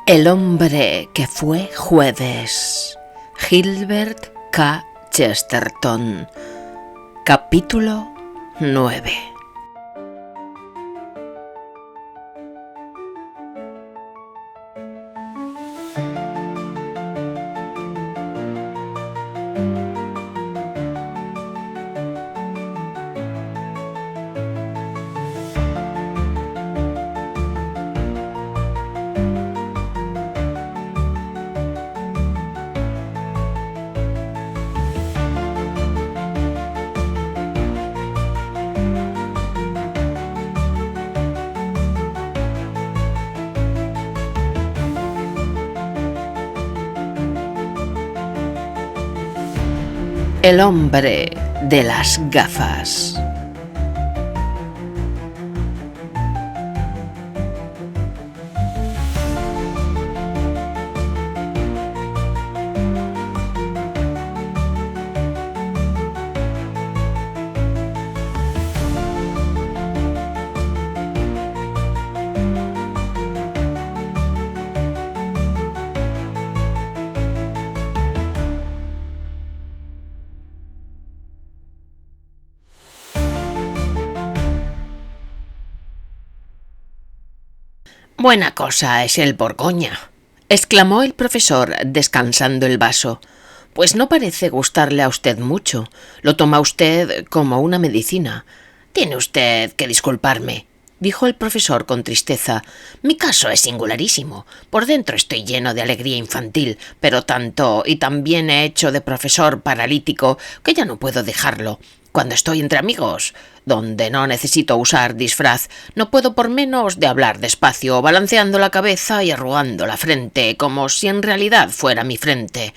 El hombre que fue jueves. Gilbert K. Chesterton. Capítulo 9. El hombre de las gafas. Buena cosa es el Borgoña, exclamó el profesor descansando el vaso. Pues no parece gustarle a usted mucho. Lo toma usted como una medicina. Tiene usted que disculparme, dijo el profesor con tristeza. Mi caso es singularísimo. Por dentro estoy lleno de alegría infantil, pero tanto y tan bien he hecho de profesor paralítico que ya no puedo dejarlo. Cuando estoy entre amigos, donde no necesito usar disfraz, no puedo por menos de hablar despacio, balanceando la cabeza y arrugando la frente, como si en realidad fuera mi frente.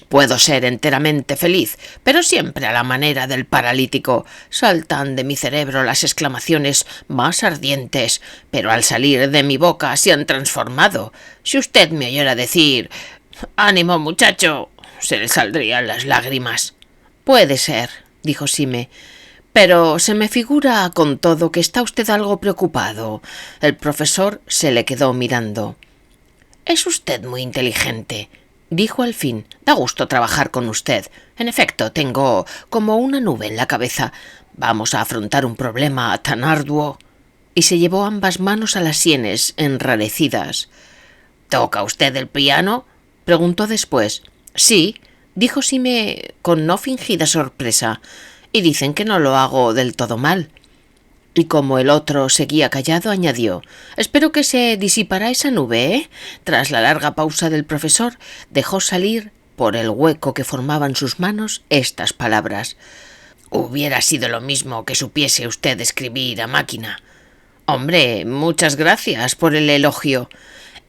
Puedo ser enteramente feliz, pero siempre a la manera del paralítico. Saltan de mi cerebro las exclamaciones más ardientes, pero al salir de mi boca se han transformado. Si usted me oyera decir «¡Ánimo, muchacho!», se le saldrían las lágrimas. Puede ser, dijo Sime, pero se me figura con todo que está usted algo preocupado. El profesor se le quedó mirando. Es usted muy inteligente, dijo al fin. Da gusto trabajar con usted. En efecto, tengo como una nube en la cabeza. Vamos a afrontar un problema tan arduo. Y se llevó ambas manos a las sienes, enrarecidas. ¿Toca usted el piano?, preguntó después. Sí, dijo Sime con no fingida sorpresa. Y dicen que no lo hago del todo mal. Y como el otro seguía callado, añadió: espero que se disipará esa nube, ¿eh? Tras la larga pausa del profesor, dejó salir, por el hueco que formaban sus manos, estas palabras: hubiera sido lo mismo que supiese usted escribir a máquina. Hombre, muchas gracias por el elogio.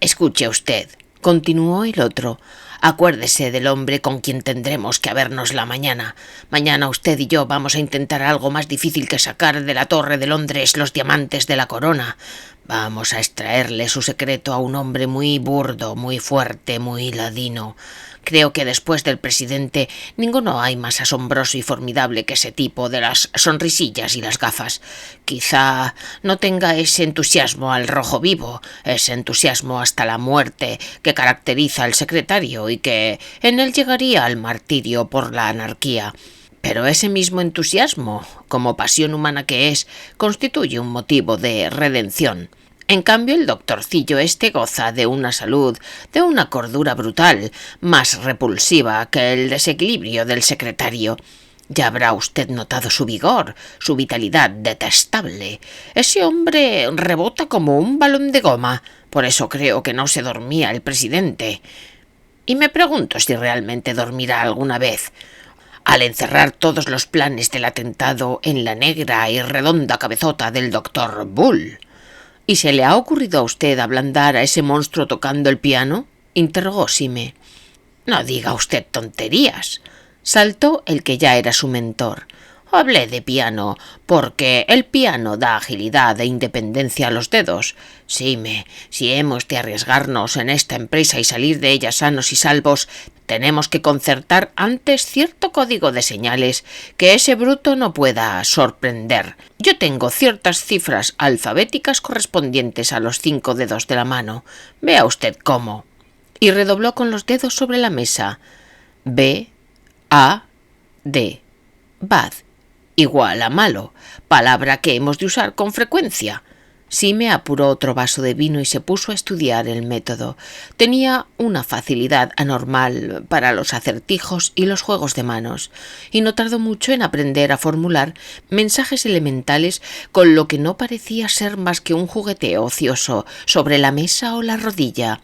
Escuche usted, continuó el otro. Acuérdese del hombre con quien tendremos que habernos la mañana. Mañana usted y yo vamos a intentar algo más difícil que sacar de la Torre de Londres los diamantes de la corona. Vamos a extraerle su secreto a un hombre muy burdo, muy fuerte, muy ladino. Creo que después del presidente ninguno hay más asombroso y formidable que ese tipo de las sonrisillas y las gafas. Quizá no tenga ese entusiasmo al rojo vivo, ese entusiasmo hasta la muerte que caracteriza al secretario y que en él llegaría al martirio por la anarquía. Pero ese mismo entusiasmo, como pasión humana que es, constituye un motivo de redención. En cambio, el doctorcillo este goza de una salud, de una cordura brutal, más repulsiva que el desequilibrio del secretario. Ya habrá usted notado su vigor, su vitalidad detestable. Ese hombre rebota como un balón de goma. Por eso creo que no se dormía el presidente. Y me pregunto si realmente dormirá alguna vez. Al encerrar todos los planes del atentado en la negra y redonda cabezota del doctor Bull. ¿Y se le ha ocurrido a usted ablandar a ese monstruo tocando el piano?, interrogó Sime. No diga usted tonterías, saltó el que ya era su mentor. Hablé de piano porque el piano da agilidad e independencia a los dedos. Sime, si hemos de arriesgarnos en esta empresa y salir de ella sanos y salvos, Tenemos que concertar antes cierto código de señales que ese bruto no pueda sorprender. Yo tengo ciertas cifras alfabéticas correspondientes a los 5 dedos de la mano. Vea usted cómo. Y redobló con los dedos sobre la mesa. B, A, D. Bad. Igual a malo. Palabra que hemos de usar con frecuencia. Sime apuró otro vaso de vino y se puso a estudiar el método. Tenía una facilidad anormal para los acertijos y los juegos de manos, y no tardó mucho en aprender a formular mensajes elementales con lo que no parecía ser más que un jugueteo ocioso sobre la mesa o la rodilla.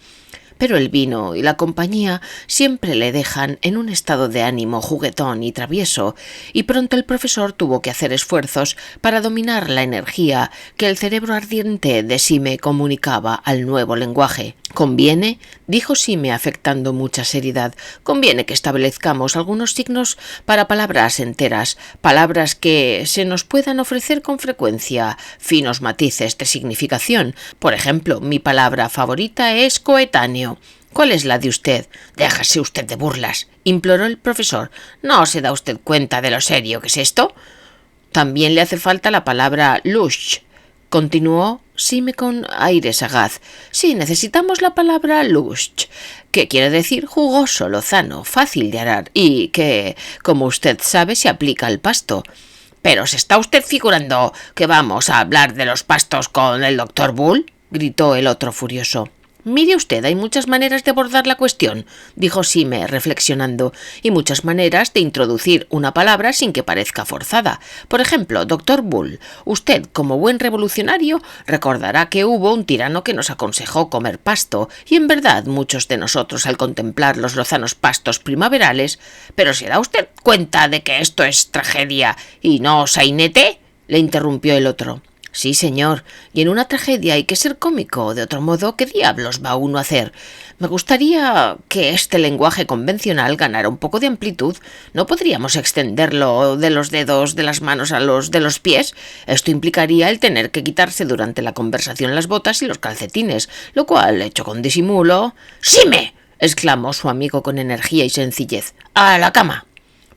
Pero el vino y la compañía siempre le dejan en un estado de ánimo juguetón y travieso, y pronto el profesor tuvo que hacer esfuerzos para dominar la energía que el cerebro ardiente de Sime comunicaba al nuevo lenguaje. «Conviene», dijo Sime afectando mucha seriedad, «conviene que establezcamos algunos signos para palabras enteras, palabras que se nos puedan ofrecer con frecuencia, finos matices de significación. Por ejemplo, mi palabra favorita es coetáneo. ¿Cuál es la de usted? Déjase usted de burlas», imploró el profesor. «¿No se da usted cuenta de lo serio que es esto?» «También le hace falta la palabra lush», continuó Sime con aire sagaz. «Sí, necesitamos la palabra lush, que quiere decir jugoso, lozano, fácil de arar y que, como usted sabe, se aplica al pasto». «¿Pero se está usted figurando que vamos a hablar de los pastos con el doctor Bull?», gritó el otro furioso. «Mire usted, hay muchas maneras de abordar la cuestión», dijo Sime reflexionando, «y muchas maneras de introducir una palabra sin que parezca forzada. Por ejemplo, doctor Bull, usted, como buen revolucionario, recordará que hubo un tirano que nos aconsejó comer pasto, y en verdad muchos de nosotros, al contemplar los lozanos pastos primaverales... «¿Pero se da usted cuenta de que esto es tragedia y no sainete?», le interrumpió el otro. «Sí, señor, y en una tragedia hay que ser cómico, de otro modo, ¿qué diablos va uno a hacer? Me gustaría que este lenguaje convencional ganara un poco de amplitud. ¿No podríamos extenderlo de los dedos de las manos a los de los pies? Esto implicaría el tener que quitarse durante la conversación las botas y los calcetines, lo cual, hecho con disimulo... «¡Sime!», exclamó su amigo con energía y sencillez. «¡A la cama!».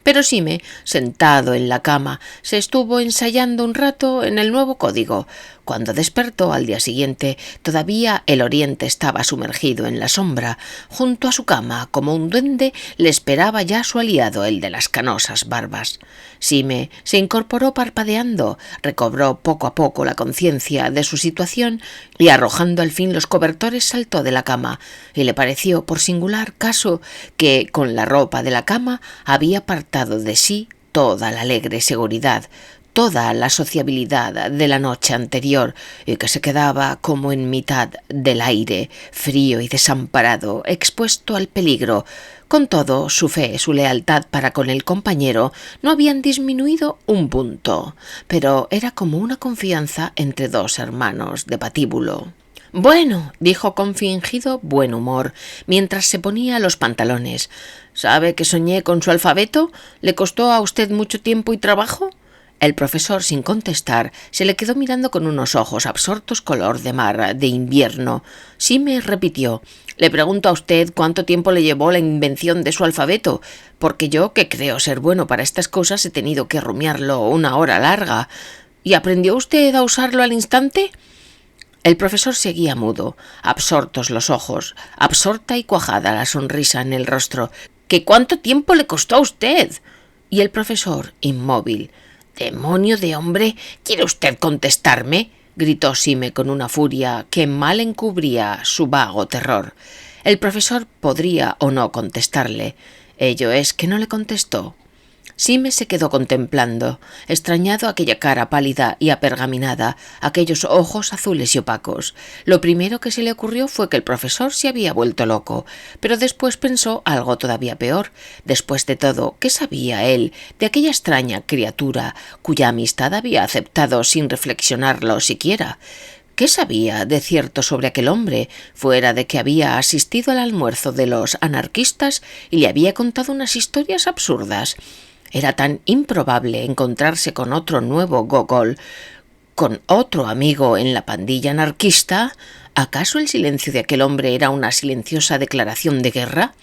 Pero Sime, sentado en la cama, se estuvo ensayando un rato en el nuevo código. Cuando despertó al día siguiente, todavía el oriente estaba sumergido en la sombra. Junto a su cama, como un duende, le esperaba ya su aliado, el de las canosas barbas. Sime se incorporó parpadeando, recobró poco a poco la conciencia de su situación y, arrojando al fin los cobertores, saltó de la cama, y le pareció, por singular caso, que con la ropa de la cama había apartado de sí toda la alegre seguridad, toda la sociabilidad de la noche anterior, y que se quedaba como en mitad del aire, frío y desamparado, expuesto al peligro. Con todo, su fe, su lealtad para con el compañero no habían disminuido un punto, pero era como una confianza entre dos hermanos de patíbulo. «Bueno», dijo con fingido buen humor, mientras se ponía los pantalones, «¿sabe que soñé con su alfabeto? ¿Le costó a usted mucho tiempo y trabajo?». El profesor, sin contestar, se le quedó mirando con unos ojos absortos color de mar de invierno. Sime repitió: «Le pregunto a usted cuánto tiempo le llevó la invención de su alfabeto, porque yo, que creo ser bueno para estas cosas, he tenido que rumiarlo una hora larga. ¿Y aprendió usted a usarlo al instante?». El profesor seguía mudo, absortos los ojos, absorta y cuajada la sonrisa en el rostro. «¿Que cuánto tiempo le costó a usted?». Y el profesor, inmóvil. «¡Demonio de hombre! ¿Quiere usted contestarme?», gritó Sime con una furia que mal encubría su vago terror. El profesor podría o no contestarle. Ello es que no le contestó. Sime se quedó contemplando, extrañado, aquella cara pálida y apergaminada, aquellos ojos azules y opacos. Lo primero que se le ocurrió fue que el profesor se había vuelto loco, pero después pensó algo todavía peor. Después de todo, ¿qué sabía él de aquella extraña criatura cuya amistad había aceptado sin reflexionarlo siquiera? ¿Qué sabía de cierto sobre aquel hombre, fuera de que había asistido al almuerzo de los anarquistas y le había contado unas historias absurdas? Era tan improbable encontrarse con otro nuevo Gogol, con otro amigo en la pandilla anarquista. ¿Acaso el silencio de aquel hombre era una silenciosa declaración de guerra?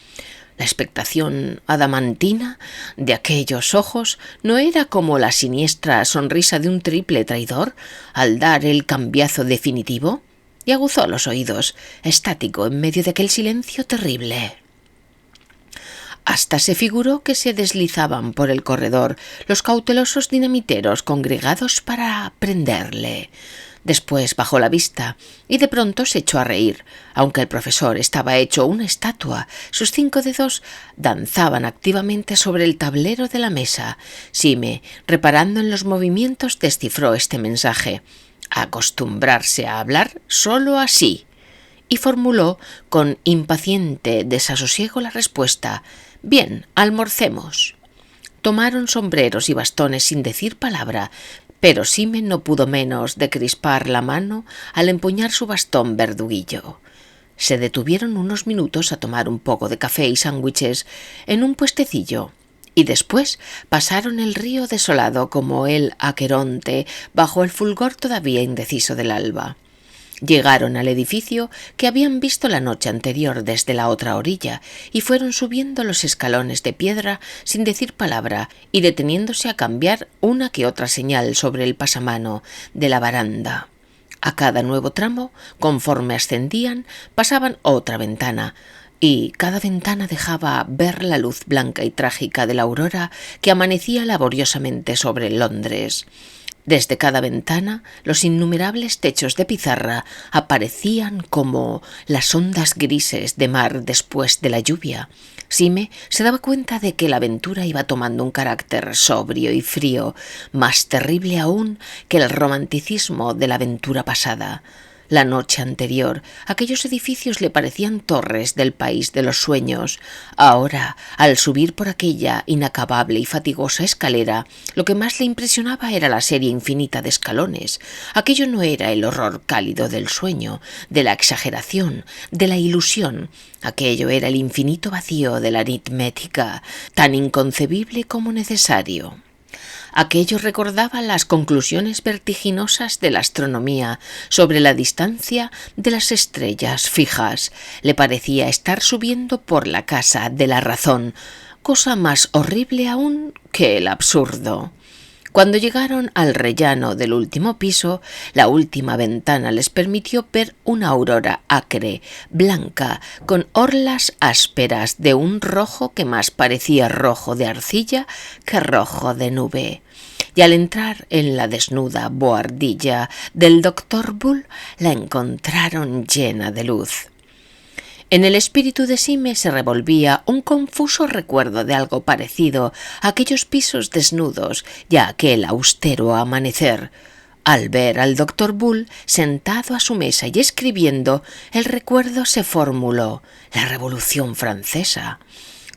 La expectación adamantina de aquellos ojos no era como la siniestra sonrisa de un triple traidor al dar el cambiazo definitivo, y aguzó los oídos, estático en medio de aquel silencio terrible. Hasta se figuró que se deslizaban por el corredor los cautelosos dinamiteros congregados para prenderle. Después bajó la vista y de pronto se echó a reír. Aunque el profesor estaba hecho una estatua, sus 5 dedos danzaban activamente sobre el tablero de la mesa. Sime, reparando en los movimientos, descifró este mensaje: acostumbrarse a hablar solo así. Y formuló con impaciente desasosiego la respuesta: bien, almorcemos. Tomaron sombreros y bastones sin decir palabra, pero Sime no pudo menos de crispar la mano al empuñar su bastón verduguillo. Se detuvieron unos minutos a tomar un poco de café y sándwiches en un puestecillo, y después pasaron el río desolado como el Aqueronte bajo el fulgor todavía indeciso del alba. Llegaron al edificio que habían visto la noche anterior desde la otra orilla y fueron subiendo los escalones de piedra sin decir palabra y deteniéndose a cambiar una que otra señal sobre el pasamano de la baranda. A cada nuevo tramo, conforme ascendían, pasaban otra ventana, y cada ventana dejaba ver la luz blanca y trágica de la aurora que amanecía laboriosamente sobre Londres. Desde cada ventana, los innumerables techos de pizarra aparecían como las ondas grises de mar después de la lluvia. Sime se daba cuenta de que la aventura iba tomando un carácter sobrio y frío, más terrible aún que el romanticismo de la aventura pasada. La noche anterior, aquellos edificios le parecían torres del país de los sueños. Ahora, al subir por aquella inacabable y fatigosa escalera, lo que más le impresionaba era la serie infinita de escalones. Aquello no era el horror cálido del sueño, de la exageración, de la ilusión. Aquello era el infinito vacío de la aritmética, tan inconcebible como necesario. Aquello recordaba las conclusiones vertiginosas de la astronomía sobre la distancia de las estrellas fijas. Le parecía estar subiendo por la casa de la razón, cosa más horrible aún que el absurdo. Cuando llegaron al rellano del último piso, la última ventana les permitió ver una aurora acre, blanca, con orlas ásperas de un rojo que más parecía rojo de arcilla que rojo de nube. Y al entrar en la desnuda bohardilla del doctor Bull, la encontraron llena de luz. En el espíritu de Sime se revolvía un confuso recuerdo de algo parecido a aquellos pisos desnudos y a aquel austero amanecer. Al ver al doctor Bull sentado a su mesa y escribiendo, el recuerdo se formuló: la Revolución Francesa.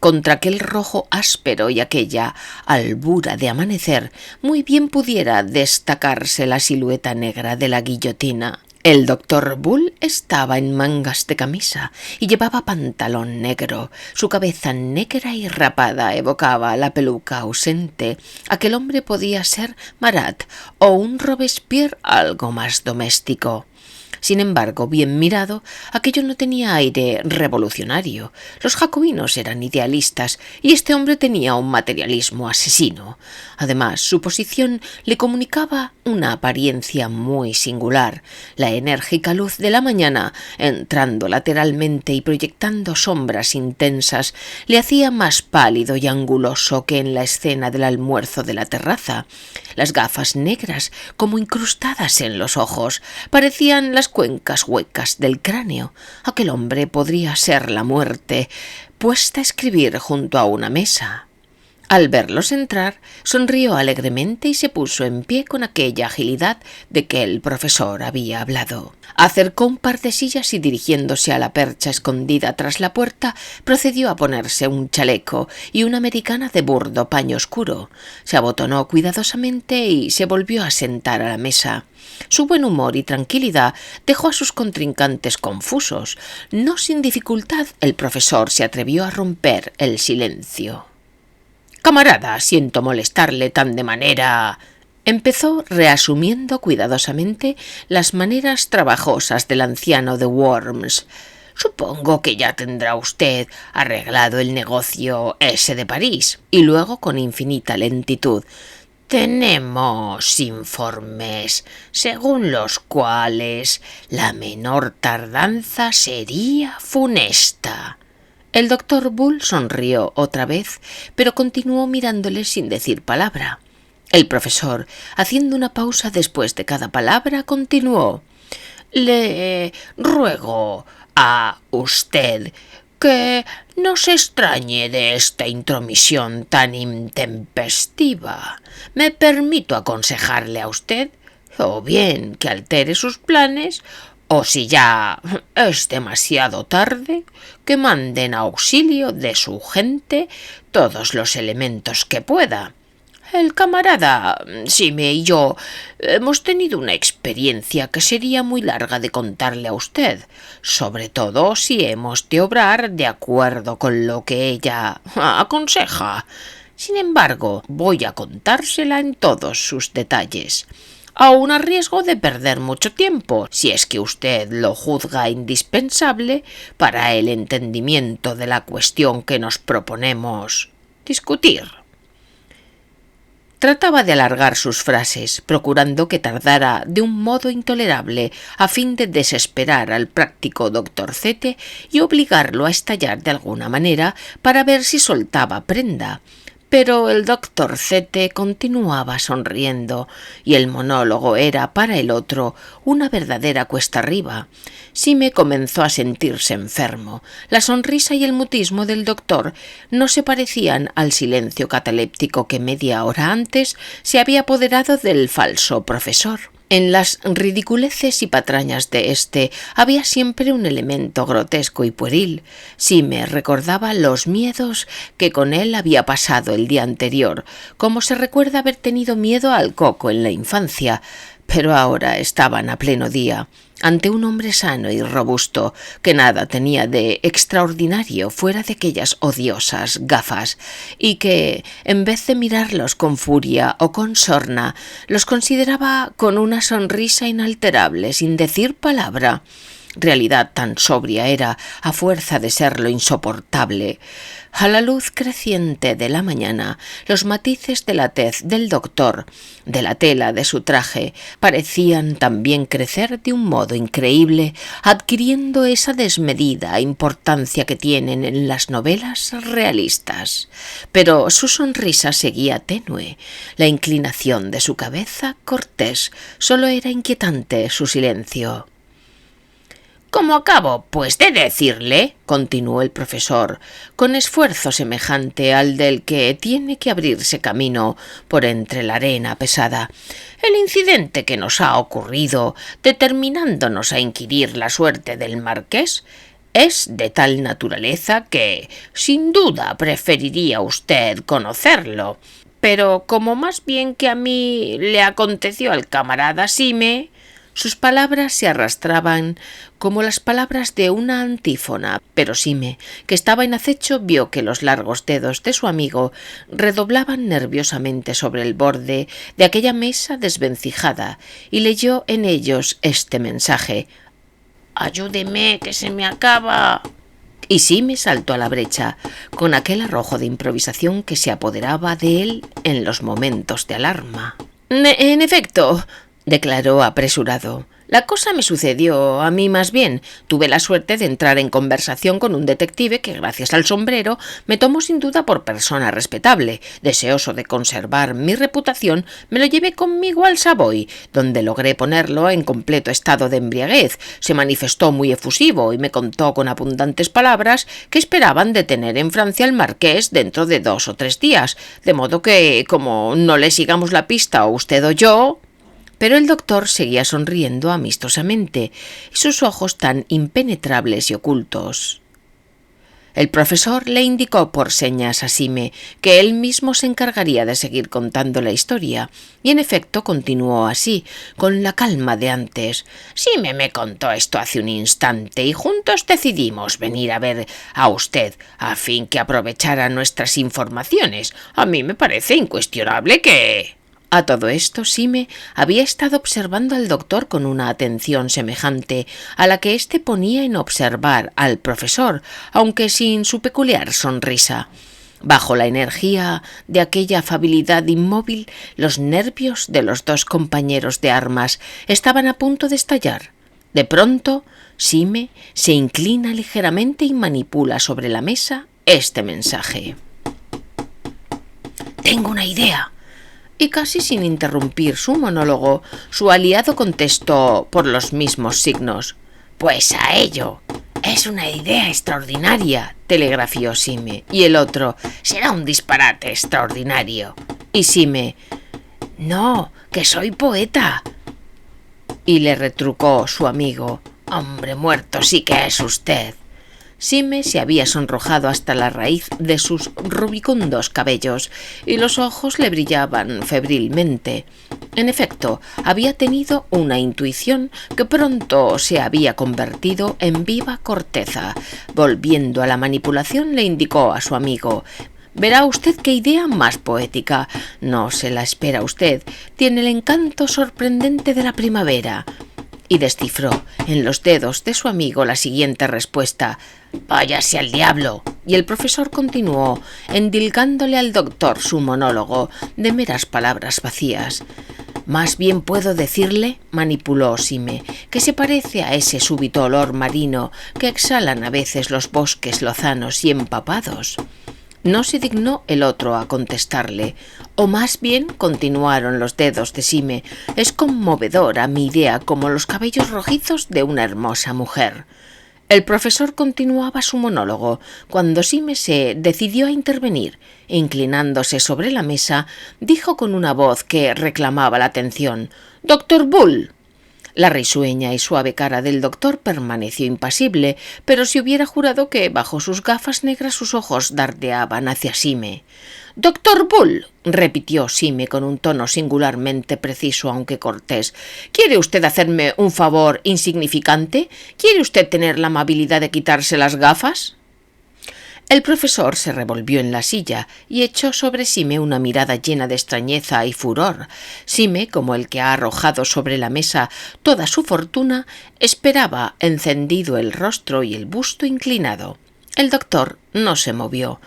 Contra aquel rojo áspero y aquella albura de amanecer, muy bien pudiera destacarse la silueta negra de la guillotina. El doctor Bull estaba en mangas de camisa y llevaba pantalón negro. Su cabeza negra y rapada evocaba la peluca ausente. Aquel hombre podía ser Marat o un Robespierre algo más doméstico. Sin embargo, bien mirado, aquello no tenía aire revolucionario. Los jacobinos eran idealistas y este hombre tenía un materialismo asesino. Además, su posición le comunicaba una apariencia muy singular. La enérgica luz de la mañana, entrando lateralmente y proyectando sombras intensas, le hacía más pálido y anguloso que en la escena del almuerzo de la terraza. Las gafas negras, como incrustadas en los ojos, parecían las cuencas huecas del cráneo. Aquel hombre podría ser la muerte, puesta a escribir junto a una mesa. Al verlos entrar, sonrió alegremente y se puso en pie con aquella agilidad de que el profesor había hablado. Acercó un par de sillas y, dirigiéndose a la percha escondida tras la puerta, procedió a ponerse un chaleco y una americana de burdo paño oscuro. Se abotonó cuidadosamente y se volvió a sentar a la mesa. Su buen humor y tranquilidad dejó a sus contrincantes confusos. No sin dificultad, el profesor se atrevió a romper el silencio. «Camarada, siento molestarle tan de manera...» Empezó reasumiendo cuidadosamente las maneras trabajosas del anciano de Worms. Supongo que ya tendrá usted arreglado el negocio ese de París. Y luego, con infinita lentitud: tenemos informes según los cuales la menor tardanza sería funesta. El doctor Bull sonrió otra vez, pero continuó mirándole sin decir palabra. El profesor, haciendo una pausa después de cada palabra, continuó: le ruego a usted que no se extrañe de esta intromisión tan intempestiva. Me permito aconsejarle a usted, o bien que altere sus planes, o si ya es demasiado tarde, que mande en auxilio de su gente todos los elementos que pueda. El camarada Sime y yo hemos tenido una experiencia que sería muy larga de contarle a usted, sobre todo si hemos de obrar de acuerdo con lo que ella aconseja. Sin embargo, voy a contársela en todos sus detalles, aun a riesgo de perder mucho tiempo, si es que usted lo juzga indispensable para el entendimiento de la cuestión que nos proponemos discutir. Trataba de alargar sus frases, procurando que tardara de un modo intolerable a fin de desesperar al práctico doctor Z y obligarlo a estallar de alguna manera para ver si soltaba prenda. Pero el doctor Z continuaba sonriendo y el monólogo era para el otro una verdadera cuesta arriba. Sime comenzó a sentirse enfermo. La sonrisa y el mutismo del doctor no se parecían al silencio cataléptico que media hora antes se había apoderado del falso profesor. En las ridiculeces y patrañas de éste había siempre un elemento grotesco y pueril. Sime recordaba los miedos que con él había pasado el día anterior, como se recuerda haber tenido miedo al coco en la infancia, pero ahora estaban a pleno día, ante un hombre sano y robusto, que nada tenía de extraordinario fuera de aquellas odiosas gafas, y que, en vez de mirarlos con furia o con sorna, los consideraba con una sonrisa inalterable, sin decir palabra. Realidad tan sobria era, a fuerza de serlo insoportable. A la luz creciente de la mañana, los matices de la tez del doctor, de la tela de su traje, parecían también crecer de un modo increíble, adquiriendo esa desmedida importancia que tienen en las novelas realistas. Pero su sonrisa seguía tenue, la inclinación de su cabeza cortés, solo era inquietante su silencio. «Como acabo, pues, de decirle», continuó el profesor, con esfuerzo semejante al del que tiene que abrirse camino por entre la arena pesada, «el incidente que nos ha ocurrido, determinándonos a inquirir la suerte del marqués, es de tal naturaleza que, sin duda, preferiría usted conocerlo. Pero como más bien que a mí le aconteció al camarada Sime». Sus palabras se arrastraban como las palabras de una antífona, pero Sime, que estaba en acecho, vio que los largos dedos de su amigo redoblaban nerviosamente sobre el borde de aquella mesa desvencijada y leyó en ellos este mensaje: «Ayúdeme, que se me acaba». Y Sime saltó a la brecha, con aquel arrojo de improvisación que se apoderaba de él en los momentos de alarma. «En efecto», declaró apresurado, «la cosa me sucedió a mí más bien. Tuve la suerte de entrar en conversación con un detective que, gracias al sombrero, me tomó sin duda por persona respetable. Deseoso de conservar mi reputación, me lo llevé conmigo al Savoy, donde logré ponerlo en completo estado de embriaguez. Se manifestó muy efusivo y me contó con abundantes palabras que esperaban detener en Francia al marqués dentro de 2 o 3 días, de modo que, como no le sigamos la pista o usted o yo». Pero el doctor seguía sonriendo amistosamente, y sus ojos tan impenetrables y ocultos. El profesor le indicó por señas a Sime que él mismo se encargaría de seguir contando la historia, y en efecto continuó así, con la calma de antes. «Sime me contó esto hace un instante y juntos decidimos venir a ver a usted a fin que aprovechara nuestras informaciones. A mí me parece incuestionable que...» A todo esto, Sime había estado observando al doctor con una atención semejante a la que éste ponía en observar al profesor, aunque sin su peculiar sonrisa. Bajo la energía de aquella afabilidad inmóvil, los nervios de los dos compañeros de armas estaban a punto de estallar. De pronto, Sime se inclina ligeramente y manipula sobre la mesa este mensaje. «Tengo una idea». Y casi sin interrumpir su monólogo, su aliado contestó por los mismos signos. «Pues a ello». «Es una idea extraordinaria», telegrafió Sime. Y el otro: «Será un disparate extraordinario». Y Sime: «No, que soy poeta». Y le retrucó su amigo: «Hombre muerto sí que es usted». Sime se había sonrojado hasta la raíz de sus rubicundos cabellos y los ojos le brillaban febrilmente. En efecto, había tenido una intuición que pronto se había convertido en viva corteza. Volviendo a la manipulación, le indicó a su amigo: «Verá usted qué idea más poética. No se la espera usted. Tiene el encanto sorprendente de la primavera». Y descifró en los dedos de su amigo la siguiente respuesta: «Váyase al diablo». Y el profesor continuó endilgándole al doctor su monólogo de meras palabras vacías. «Más bien puedo decirle», manipuló Sime, «que se parece a ese súbito olor marino que exhalan a veces los bosques lozanos y empapados». No se dignó el otro a contestarle. «O más bien», continuaron los dedos de Sime, «es conmovedora mi idea como los cabellos rojizos de una hermosa mujer». El profesor continuaba su monólogo cuando Sime se decidió a intervenir. Inclinándose sobre la mesa, dijo con una voz que reclamaba la atención: «Doctor Bull». La risueña y suave cara del doctor permaneció impasible, pero se hubiera jurado que bajo sus gafas negras sus ojos dardeaban hacia Sime. «Doctor Bull», repitió Sime con un tono singularmente preciso aunque cortés, «¿quiere usted hacerme un favor insignificante? ¿Quiere usted tener la amabilidad de quitarse las gafas?» El profesor se revolvió en la silla y echó sobre Sime una mirada llena de extrañeza y furor. Sime, como el que ha arrojado sobre la mesa toda su fortuna, esperaba encendido el rostro y el busto inclinado. El doctor no se movió.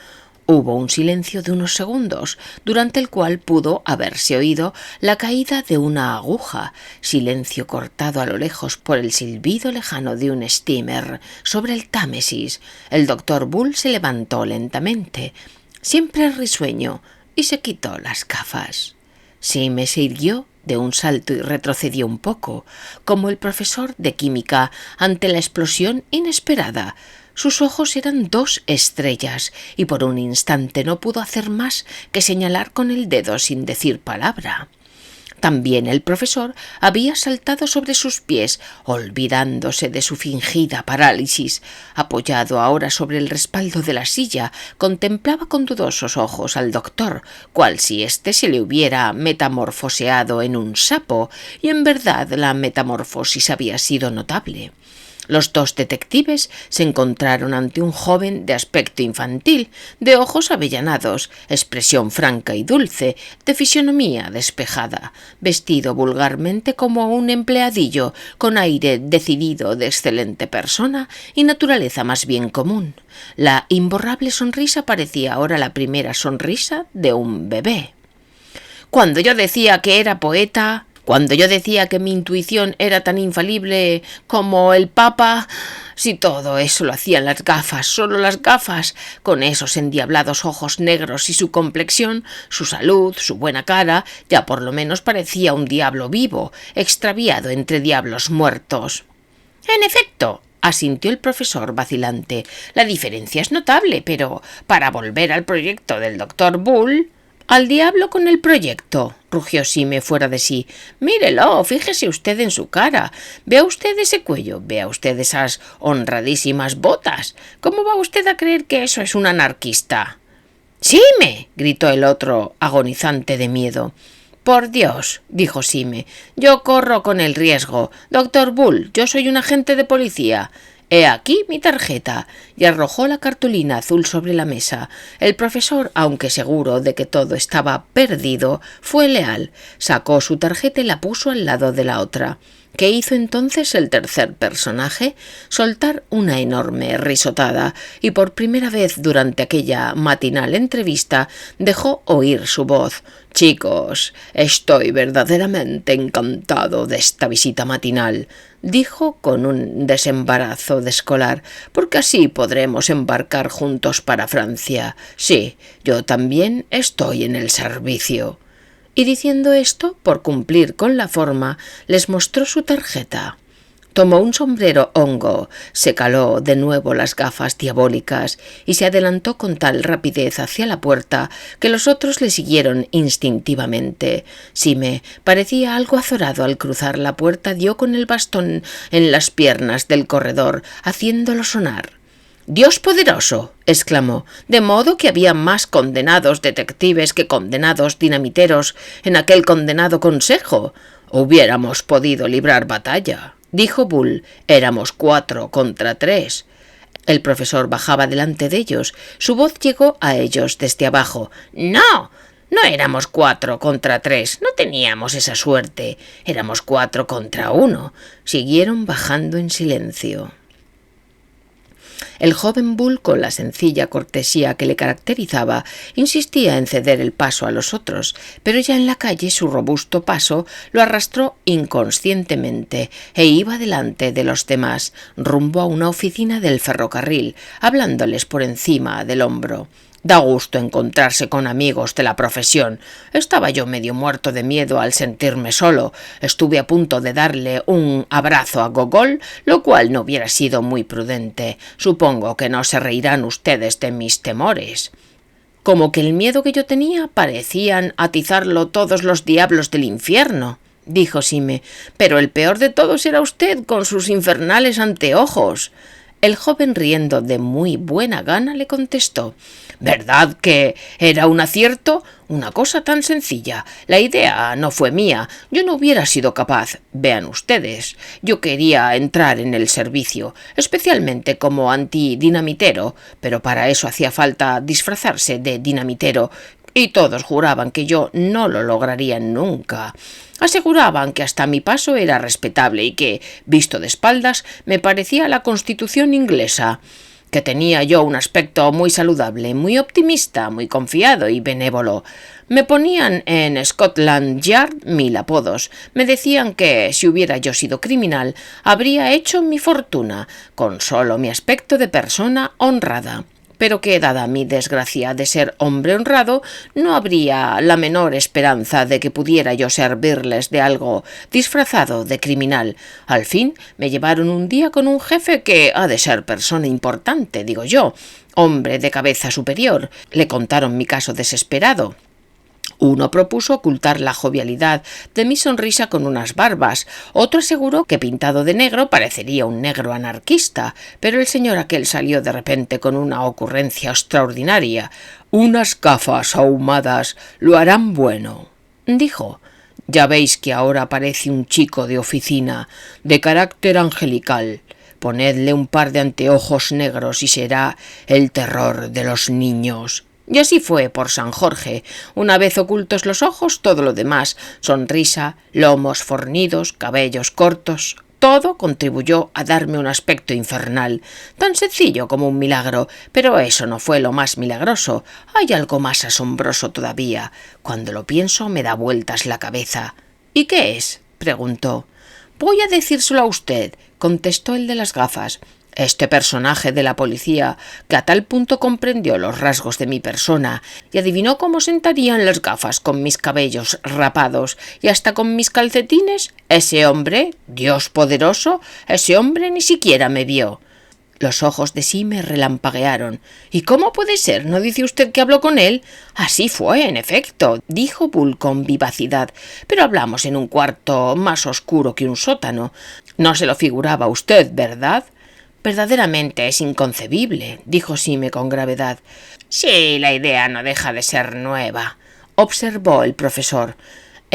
Hubo un silencio de unos segundos, durante el cual pudo haberse oído la caída de una aguja, silencio cortado a lo lejos por el silbido lejano de un steamer sobre el Támesis. El doctor Bull se levantó lentamente, siempre risueño, y se quitó las gafas. Sime se irguió de un salto y retrocedió un poco, como el profesor de química ante la explosión inesperada. Sus ojos eran dos estrellas y por un instante no pudo hacer más que señalar con el dedo sin decir palabra. También el profesor había saltado sobre sus pies, olvidándose de su fingida parálisis. Apoyado ahora sobre el respaldo de la silla, contemplaba con dudosos ojos al doctor, cual si éste se le hubiera metamorfoseado en un sapo, y en verdad la metamorfosis había sido notable. Los dos detectives se encontraron ante un joven de aspecto infantil, de ojos avellanados, expresión franca y dulce, de fisonomía despejada, vestido vulgarmente como un empleadillo, con aire decidido de excelente persona y naturaleza más bien común. La imborrable sonrisa parecía ahora la primera sonrisa de un bebé. «Cuando yo decía que era poeta, cuando yo decía que mi intuición era tan infalible como el Papa, si todo eso lo hacían las gafas, solo las gafas, con esos endiablados ojos negros y su complexión, su salud, su buena cara, ya por lo menos parecía un diablo vivo, extraviado entre diablos muertos». «En efecto», asintió el profesor vacilante, «la diferencia es notable, pero para volver al proyecto del doctor Bull». «Al diablo con el proyecto», rugió Sime fuera de sí. «Mírelo, fíjese usted en su cara. Vea usted ese cuello, vea usted esas honradísimas botas. ¿Cómo va usted a creer que eso es un anarquista?» «¡Sime!», gritó el otro, agonizante de miedo. «Por Dios», dijo Sime, «yo corro con el riesgo. Doctor Bull, yo soy un agente de policía». «He aquí mi tarjeta», y arrojó la cartulina azul sobre la mesa. El profesor, aunque seguro de que todo estaba perdido, fue leal. Sacó su tarjeta y la puso al lado de la otra. ¿Qué hizo entonces el tercer personaje? Soltar una enorme risotada, y por primera vez durante aquella matinal entrevista dejó oír su voz. «Chicos, estoy verdaderamente encantado de esta visita matinal», dijo con un desembarazo de escolar, «porque así podremos embarcar juntos para Francia. Sí, yo también estoy en el servicio». Y diciendo esto, por cumplir con la forma, les mostró su tarjeta. Tomó un sombrero hongo, se caló de nuevo las gafas diabólicas y se adelantó con tal rapidez hacia la puerta que los otros le siguieron instintivamente. Sime parecía algo azorado al cruzar la puerta, dio con el bastón en las piernas del corredor, haciéndolo sonar. «¡Dios poderoso!», exclamó, «de modo que había más condenados detectives que condenados dinamiteros en aquel condenado consejo. Hubiéramos podido librar batalla», dijo Bull. «Éramos 4 contra 3». El profesor bajaba delante de ellos. Su voz llegó a ellos desde abajo. «No, no éramos 4 contra 3. No teníamos esa suerte. Éramos 4 contra 1». Siguieron bajando en silencio. El joven Bull, con la sencilla cortesía que le caracterizaba, insistía en ceder el paso a los otros, pero ya en la calle su robusto paso lo arrastró inconscientemente e iba delante de los demás, rumbo a una oficina del ferrocarril, hablándoles por encima del hombro. «Da gusto encontrarse con amigos de la profesión. Estaba yo medio muerto de miedo al sentirme solo. Estuve a punto de darle un abrazo a Gogol, lo cual no hubiera sido muy prudente. Supongo que no se reirán ustedes de mis temores». Como que el miedo que yo tenía parecían atizarlo todos los diablos del infierno, dijo Sime, «pero el peor de todos era usted con sus infernales anteojos». El joven, riendo de muy buena gana, le contestó: «¿Verdad que era un acierto? Una cosa tan sencilla. La idea no fue mía. Yo no hubiera sido capaz. Vean ustedes. Yo quería entrar en el servicio, especialmente como antidinamitero, pero para eso hacía falta disfrazarse de dinamitero, y todos juraban que yo no lo lograría nunca. Aseguraban que hasta mi paso era respetable y que, visto de espaldas, me parecía la Constitución inglesa, que tenía yo un aspecto muy saludable, muy optimista, muy confiado y benévolo. Me ponían en Scotland Yard 1000 apodos. Me decían que, si hubiera yo sido criminal, habría hecho mi fortuna, con solo mi aspecto de persona honrada. Pero que, dada mi desgracia de ser hombre honrado, no habría la menor esperanza de que pudiera yo servirles de algo disfrazado de criminal. Al fin me llevaron un día con un jefe que ha de ser persona importante, digo yo, hombre de cabeza superior. Le contaron mi caso desesperado. Uno propuso ocultar la jovialidad de mi sonrisa con unas barbas, otro aseguró que pintado de negro parecería un negro anarquista, pero el señor aquel salió de repente con una ocurrencia extraordinaria. «Unas gafas ahumadas lo harán bueno», dijo. «Ya veis que ahora parece un chico de oficina, de carácter angelical. Ponedle un par de anteojos negros y será el terror de los niños». Y así fue por San Jorge. Una vez ocultos los ojos, todo lo demás, sonrisa, lomos fornidos, cabellos cortos, todo contribuyó a darme un aspecto infernal, tan sencillo como un milagro, pero eso no fue lo más milagroso. Hay algo más asombroso todavía. Cuando lo pienso me da vueltas la cabeza. «¿Y qué es?», preguntó. «Voy a decírselo a usted», contestó el de las gafas. Este personaje de la policía, que a tal punto comprendió los rasgos de mi persona y adivinó cómo sentarían las gafas con mis cabellos rapados y hasta con mis calcetines, ese hombre, Dios poderoso, ese hombre ni siquiera me vio». Los ojos de Sime relampaguearon. «¿Y cómo puede ser? ¿No dice usted que habló con él?». «Así fue, en efecto», dijo Bull con vivacidad, «pero hablamos en un cuarto más oscuro que un sótano. No se lo figuraba usted, ¿verdad?». «Verdaderamente es inconcebible», dijo Sime con gravedad. «Sí, la idea no deja de ser nueva», observó el profesor.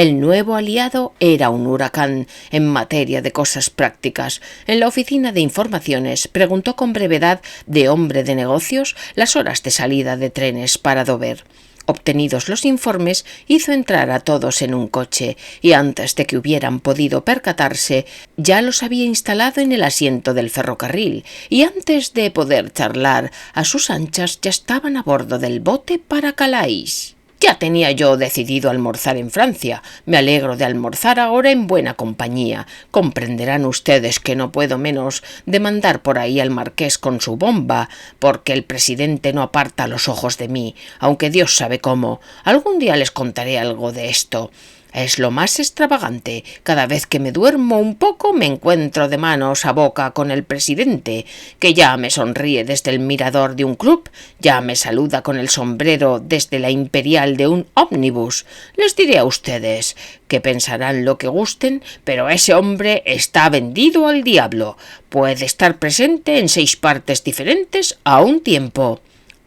El nuevo aliado era un huracán en materia de cosas prácticas. En la oficina de informaciones preguntó con brevedad de hombre de negocios las horas de salida de trenes para Dover. Obtenidos los informes, hizo entrar a todos en un coche y antes de que hubieran podido percatarse, ya los había instalado en el asiento del ferrocarril y antes de poder charlar a sus anchas ya estaban a bordo del bote para Calais. Ya tenía yo decidido almorzar en Francia. Me alegro de almorzar ahora en buena compañía. Comprenderán ustedes que no puedo menos de mandar por ahí al marqués con su bomba, porque el presidente no aparta los ojos de mí, aunque Dios sabe cómo. Algún día les contaré algo de esto. Es lo más extravagante. Cada vez que me duermo un poco me encuentro de manos a boca con el presidente, que ya me sonríe desde el mirador de un club, ya me saluda con el sombrero desde la imperial de un ómnibus. Les diré a ustedes que pensarán lo que gusten, pero ese hombre está vendido al diablo. Puede estar presente en 6 partes diferentes a un tiempo.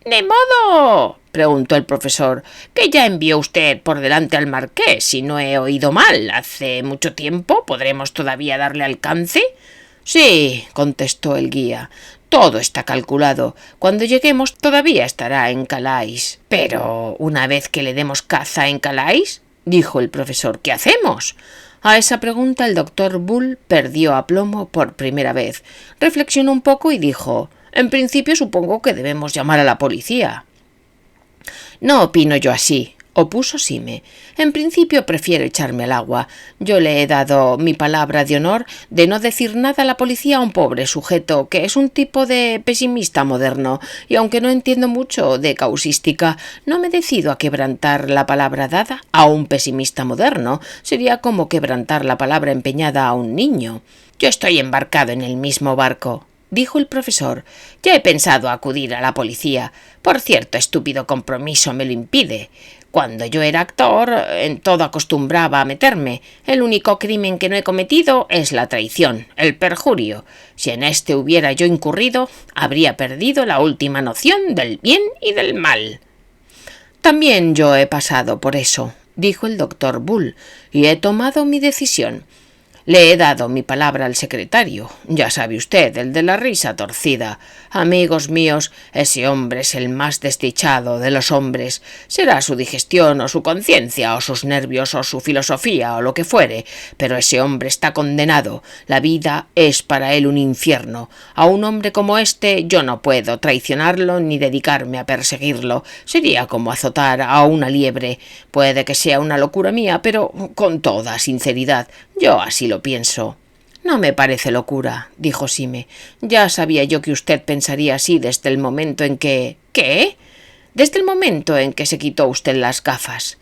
—¿De modo? —preguntó el profesor— ¿que ya envió usted por delante al marqués, si no he oído mal, hace mucho tiempo? ¿Podremos todavía darle alcance? —Sí —contestó el guía—, todo está calculado. Cuando lleguemos todavía estará en Calais. —Pero una vez que le demos caza en Calais —dijo el profesor—, ¿qué hacemos? A esa pregunta el doctor Bull perdió aplomo por primera vez. Reflexionó un poco y dijo: en principio supongo que debemos llamar a la policía. No opino yo así, opuso Sime. En principio prefiero echarme al agua. Yo le he dado mi palabra de honor de no decir nada a la policía a un pobre sujeto que es un tipo de pesimista moderno, y aunque no entiendo mucho de causística, no me decido a quebrantar la palabra dada a un pesimista moderno. Sería como quebrantar la palabra empeñada a un niño. Yo estoy embarcado en el mismo barco, dijo el profesor. Ya he pensado acudir a la policía. Por cierto, estúpido compromiso me lo impide. Cuando yo era actor, en todo acostumbraba a meterme. El único crimen que no he cometido es la traición, el perjurio. Si en este hubiera yo incurrido, habría perdido la última noción del bien y del mal. También yo he pasado por eso, dijo el doctor Bull, y he tomado mi decisión. Le he dado mi palabra al secretario, ya sabe usted, el de la risa torcida. Amigos míos, ese hombre es el más desdichado de los hombres. Será su digestión o su conciencia o sus nervios o su filosofía o lo que fuere, pero ese hombre está condenado. La vida es para él un infierno. A un hombre como este yo no puedo traicionarlo ni dedicarme a perseguirlo. Sería como azotar a una liebre. Puede que sea una locura mía, pero con toda sinceridad, yo así lo pienso. No me parece locura, dijo Sime. Ya sabía yo que usted pensaría así desde el momento en que... ¿Qué? Desde el momento en que se quitó usted las gafas.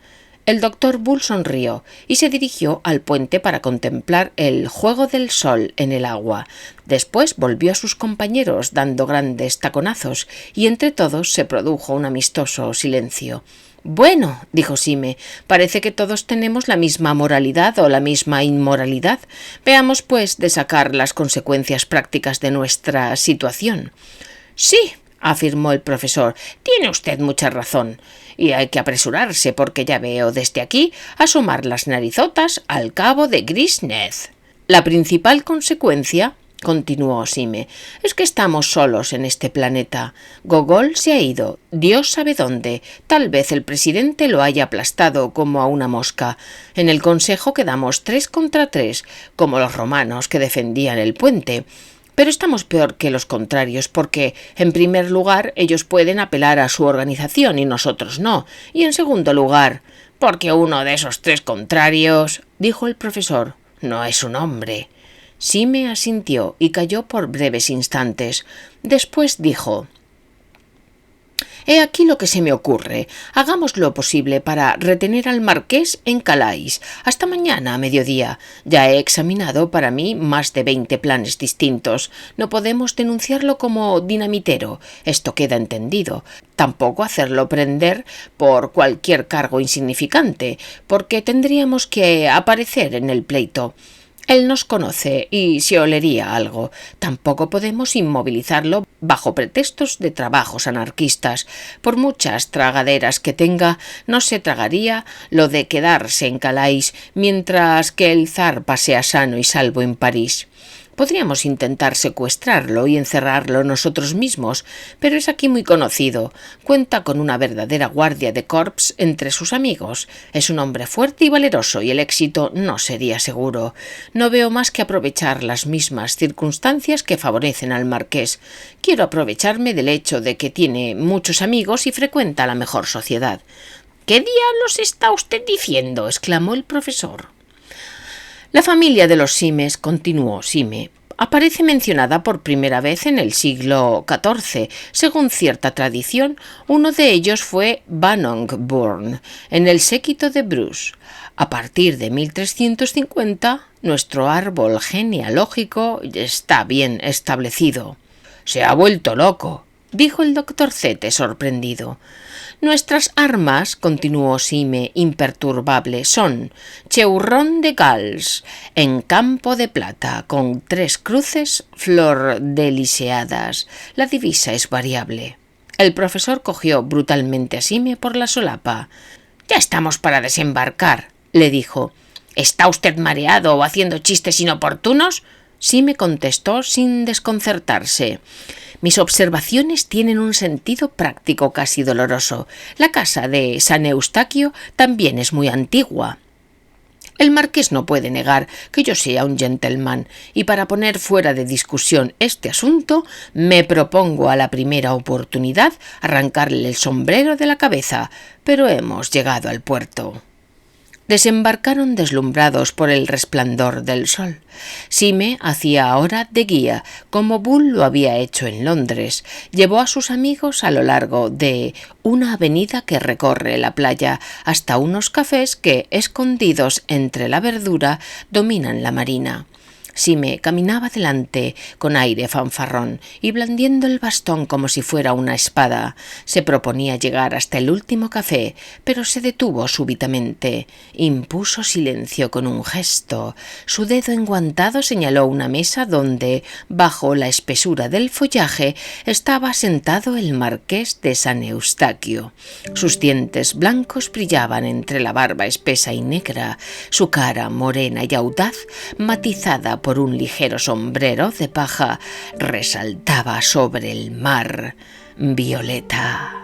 El doctor Bull sonrió y se dirigió al puente para contemplar el juego del sol en el agua. Después volvió a sus compañeros dando grandes taconazos y entre todos se produjo un amistoso silencio. Bueno, dijo Sime, parece que todos tenemos la misma moralidad o la misma inmoralidad. Veamos, pues, de sacar las consecuencias prácticas de nuestra situación. Sí, afirmó el profesor, tiene usted mucha razón. Y hay que apresurarse porque ya veo desde aquí asomar las narizotas al cabo de Grisnez. La principal consecuencia, continuó Sime, es que estamos solos en este planeta. Gogol se ha ido, Dios sabe dónde. Tal vez el presidente lo haya aplastado como a una mosca. En el consejo quedamos 3 contra 3, como los romanos que defendían el puente. Pero estamos peor que los contrarios porque, en primer lugar, ellos pueden apelar a su organización y nosotros no. Y en segundo lugar, porque uno de esos 3 contrarios, dijo el profesor, no es un hombre. Sime asintió y calló por breves instantes. Después dijo: «He aquí lo que se me ocurre. Hagamos lo posible para retener al marqués en Calais hasta mañana a mediodía. Ya he examinado para mí más de 20 planes distintos. No podemos denunciarlo como dinamitero. Esto queda entendido. Tampoco hacerlo prender por cualquier cargo insignificante, porque tendríamos que aparecer en el pleito. Él nos conoce y se olería algo. Tampoco podemos inmovilizarlo bajo pretextos de trabajos anarquistas. Por muchas tragaderas que tenga, no se tragaría lo de quedarse en Calais mientras que el zar pasea sano y salvo en París. Podríamos intentar secuestrarlo y encerrarlo nosotros mismos, pero es aquí muy conocido. Cuenta con una verdadera guardia de corps entre sus amigos. Es un hombre fuerte y valeroso y el éxito no sería seguro. No veo más que aprovechar las mismas circunstancias que favorecen al marqués. Quiero aprovecharme del hecho de que tiene muchos amigos y frecuenta la mejor sociedad. —¿Qué diablos está usted diciendo? —exclamó el profesor. La familia de los Simes, continuó Sime, aparece mencionada por primera vez en el siglo XIV. Según cierta tradición, uno de ellos fue Bannockburn, en el séquito de Bruce. A partir de 1350, nuestro árbol genealógico está bien establecido. —Se ha vuelto loco —dijo el doctor Zete sorprendido. Nuestras armas, continuó Sime imperturbable, son cheurrón de Gals en campo de plata, con 3 cruces flordeliseadas. La divisa es variable. El profesor cogió brutalmente a Sime por la solapa. —Ya estamos para desembarcar —le dijo—. ¿Está usted mareado o haciendo chistes inoportunos? Sime contestó sin desconcertarse. Mis observaciones tienen un sentido práctico casi doloroso. La casa de San Eustaquio también es muy antigua. El marqués no puede negar que yo sea un gentleman, y para poner fuera de discusión este asunto, me propongo a la primera oportunidad arrancarle el sombrero de la cabeza, pero hemos llegado al puerto. Desembarcaron deslumbrados por el resplandor del sol. Sime hacía ahora de guía, como Bull lo había hecho en Londres. Llevó a sus amigos a lo largo de una avenida que recorre la playa hasta unos cafés que, escondidos entre la verdura, dominan la marina. Sime caminaba delante con aire fanfarrón y blandiendo el bastón como si fuera una espada. Se proponía llegar hasta el último café, pero se detuvo súbitamente. Impuso silencio con un gesto. Su dedo enguantado señaló una mesa donde, bajo la espesura del follaje, estaba sentado el marqués de San Eustaquio. Sus dientes blancos brillaban entre la barba espesa y negra, su cara morena y audaz, matizada por un ligero sombrero de paja, resaltaba sobre el mar violeta.